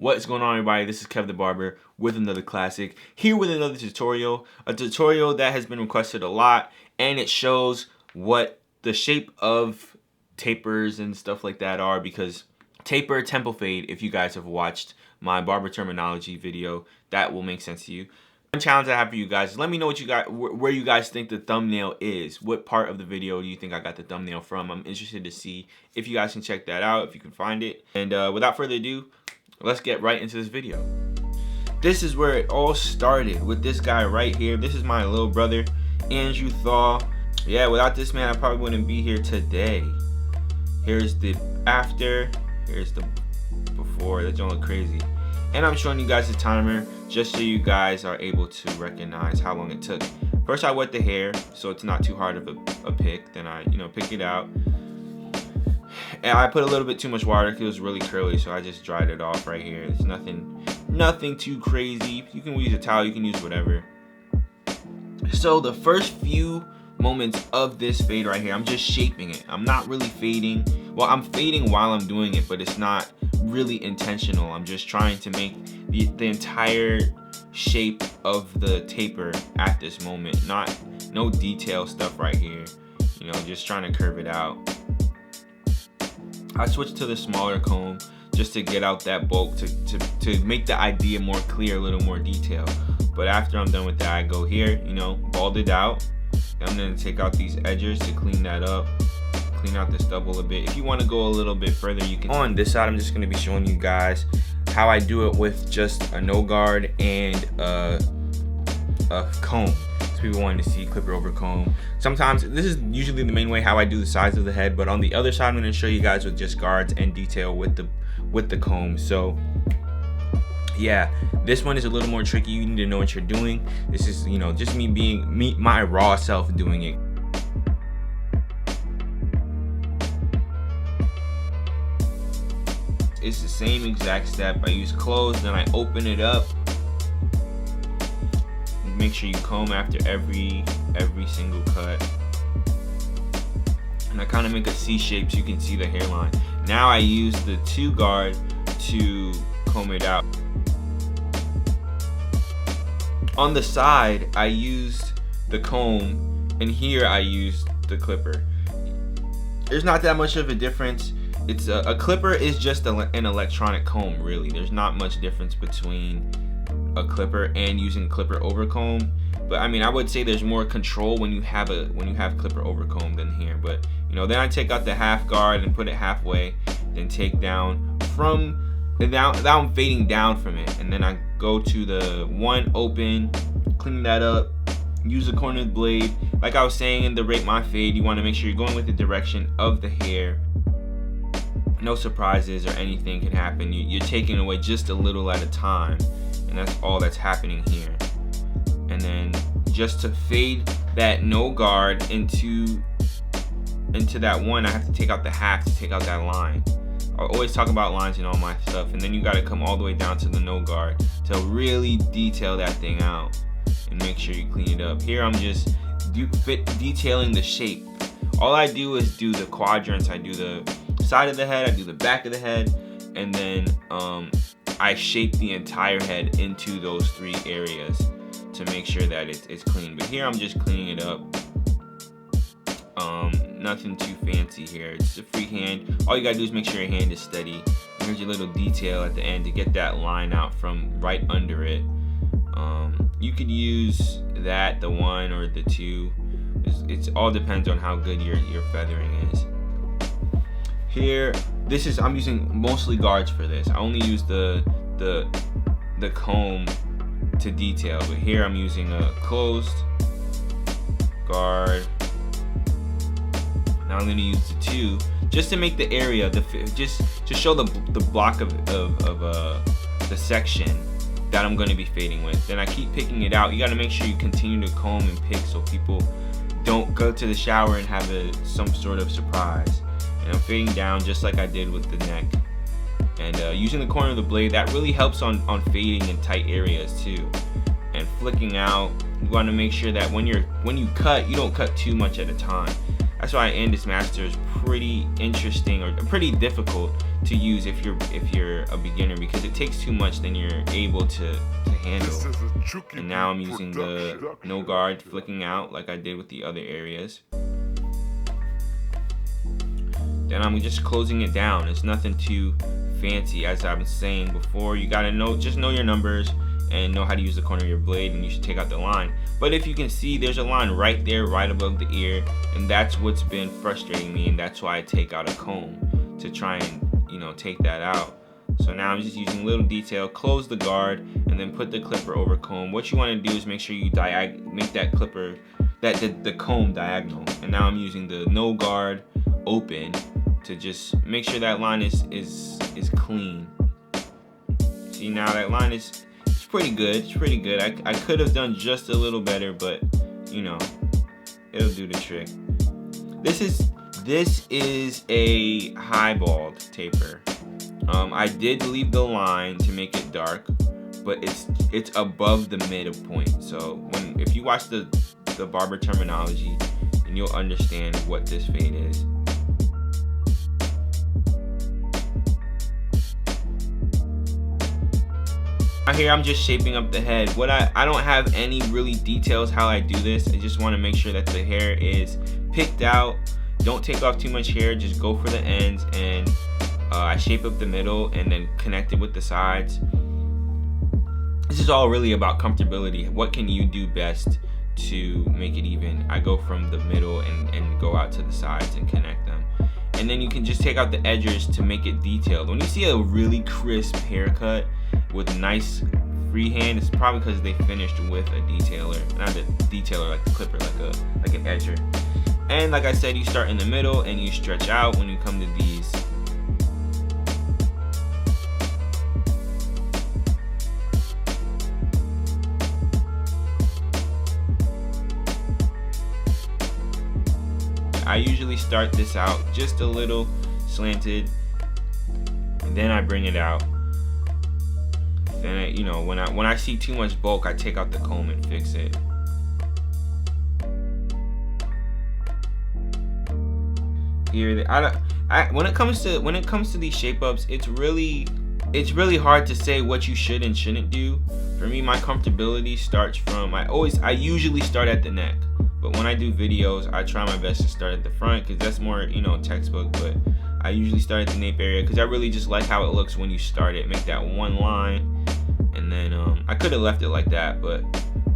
What's going on, everybody? This is Kev the Barber with another classic, here with another tutorial, a tutorial that has been requested a lot, and it shows what the shape of tapers and stuff like that are, because taper, tempo fade, if you guys have watched my barber terminology video, that will make sense to you. One challenge I have for you guys is let me know what you got, where you guys think the thumbnail is. What part of the video do you think I got the thumbnail from? I'm interested to see if you guys can check that out, if you can find it. And without further ado, let's get right into this video. This is where it all started, with this guy right here. This is my little brother, Andrew Thaw. Yeah, without this man, I probably wouldn't be here today. Here's the after, here's the before. That's gonna look crazy. And I'm showing you guys the timer just so you guys are able to recognize how long it took. First, I wet the hair so it's not too hard of a pick. Then I, pick it out. And I put a little bit too much water because it was really curly, so I just dried it off right here. It's nothing too crazy. You can use a towel, you can use whatever. So the first few moments of this fade right here, I'm just shaping it. I'm not really fading. Well, I'm fading while I'm doing it, but it's not really intentional. I'm just trying to make the entire shape of the taper at this moment. No detail stuff right here. Just trying to curve it out. I switched to the smaller comb just to get out that bulk, to make the idea more clear, a little more detail. But after I'm done with that, I go here, bald it out. Then I'm gonna take out these edges to clean that up, clean out the stubble a bit. If you want to go a little bit further, you can. On this side, I'm just gonna be showing you guys how I do it with just a no guard and a comb. People wanting to see clipper over comb. Sometimes this is usually the main way how I do the sides of the head, but on the other side I'm going to show you guys with just guards and detail with the comb. So yeah, this one is a little more tricky. You need to know what you're doing. This is just me being my raw self doing it. It's the same exact step. I use close, then I open it up. Make sure you comb after every single cut, and I kind of make a C shape so you can see the hairline. Now I use the 2 guard to comb it out. On the side, I used the comb, and here I used the clipper. There's not that much of a difference. It's a clipper is just an electronic comb, really. There's not much difference between a clipper and using clipper over comb, but I would say there's more control when you have clipper over comb than here. But then I take out the half guard and put it halfway, then take down now I'm fading down from it, and then I go to the one open, clean that up, use the corner of the blade. Like I was saying in the rate my fade, you want to make sure you're going with the direction of the hair. No surprises or anything can happen. You're taking away just a little at a time. And that's all that's happening here. And then just to fade that no guard into that one, I have to take out the half to take out that line. I always talk about lines in all my stuff, and then you got to come all the way down to the no guard to really detail that thing out and make sure you clean it up. Here I'm just detailing the shape. All I do is do the quadrants. I do the side of the head, I do the back of the head, and then I shape the entire head into those 3 areas to make sure that it's clean. But here I'm just cleaning it up. Nothing too fancy here. It's a free hand. All you gotta do is make sure your hand is steady. And here's your little detail at the end to get that line out from right under it. You could use that, the 1 or the 2. It all depends on how good your feathering is. Here, I'm using mostly guards for this. I only use the comb to detail, but here I'm using a closed guard. Now I'm going to use the 2 just to make the area, just to show the block of the section that I'm going to be fading with. Then I keep picking it out. You got to make sure you continue to comb and pick so people don't go to the shower and have some sort of surprise. And I'm fading down just like I did with the neck. And using the corner of the blade, that really helps on fading in tight areas too. And flicking out, you want to make sure that when you cut, you don't cut too much at a time. That's why Andis Master is pretty interesting, or pretty difficult to use if you're a beginner, because it takes too much than you're able to handle. And now I'm using the no guard flicking out like I did with the other areas. Then I'm just closing it down. It's nothing too fancy. As I've been saying before, you gotta just know your numbers and know how to use the corner of your blade, and you should take out the line. But if you can see, there's a line right there, right above the ear, and that's what's been frustrating me, and that's why I take out a comb to try and, you know, take that out. So now I'm just using little detail, close the guard, and then put the clipper over comb. What you want to do is make sure you make that clipper, the comb diagonal. And now I'm using the no guard open to just make sure that line is clean. See, now that line is pretty good. It's pretty good. I could have done just a little better, but you know, it'll do the trick. This is a highballed taper. I did leave the line to make it dark, but it's above the midpoint. So if you watch the barber terminology, then you'll understand what this fade is. Out here I'm just shaping up the head. I don't have any really details how I do this. I just want to make sure that the hair is picked out. Don't take off too much hair, just go for the ends, and I shape up the middle and then connect it with the sides. This is all really about comfortability. What can you do best to make it even? I go from the middle and go out to the sides and connect them. And then you can just take out the edges to make it detailed. When you see a really crisp haircut with nice freehand, it's probably because they finished with a detailer. Not a detailer like the clipper, like an edger. And like I said, you start in the middle and you stretch out when you come to these. I usually start this out just a little slanted, and then I bring it out. Then you know, when I see too much bulk, I take out the comb and fix it. Here, when it comes to these shape ups, it's really hard to say what you should and shouldn't do. For me, my comfortability starts from I usually start at the neck. But when I do videos, I try my best to start at the front because that's more, you know, textbook. But I usually start at the nape area because I really just like how it looks when you start it. Make that one line, and then I could have left it like that, but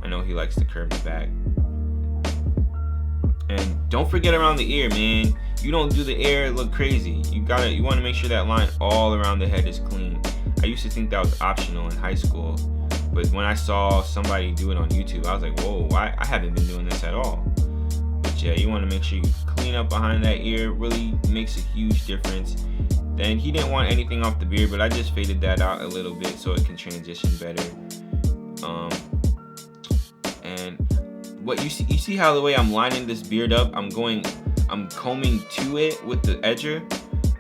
I know he likes to curve the back. And don't forget around the ear, man. You don't do the ear look crazy. You want to make sure that line all around the head is clean. I used to think that was optional in high school. But when I saw somebody do it on YouTube, I was like, whoa, I haven't been doing this at all. But yeah, you want to make sure you clean up behind that ear. Really makes a huge difference. Then he didn't want anything off the beard, but I just faded that out a little bit so it can transition better. And what you see how the way I'm lining this beard up, I'm combing to it with the edger.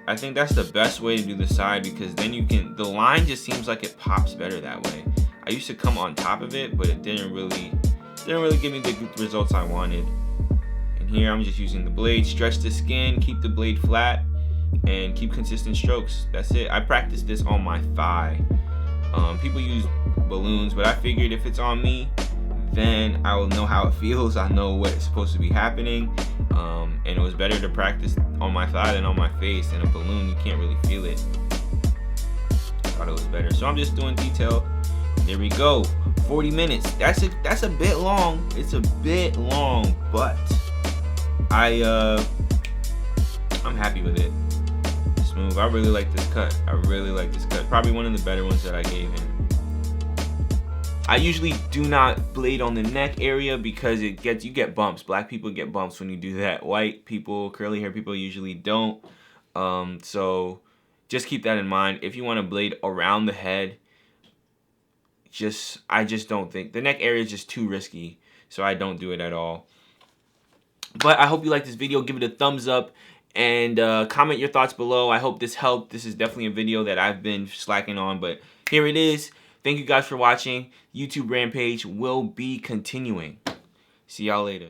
I think that's the best way to do the side, because then the line just seems like it pops better that way. I used to come on top of it, but it didn't really give me the results I wanted. And here I'm just using the blade, stretch the skin, keep the blade flat, and keep consistent strokes. That's it. I practice this on my thigh. People use balloons, but I figured if it's on me, then I will know how it feels. I know what is supposed to be happening. And it was better to practice on my thigh than on my face. In a balloon, you can't really feel it. I thought it was better. So I'm just doing detail. There we go. 40 minutes. That's a bit long. It's a bit long, but I'm happy with it. Smooth. I really like this cut. Probably one of the better ones that I gave him. I usually do not blade on the neck area because you get bumps. Black people get bumps when you do that. White people, curly hair people usually don't. So just keep that in mind. If you want to blade around the head, I just don't think the neck area is just too risky, so I don't do it at all. But I hope you like this video. Give it a thumbs up and comment your thoughts below. I hope this helped. This is definitely a video that I've been slacking on, but here it is. Thank you guys for watching. YouTube Rampage will be continuing. See y'all later.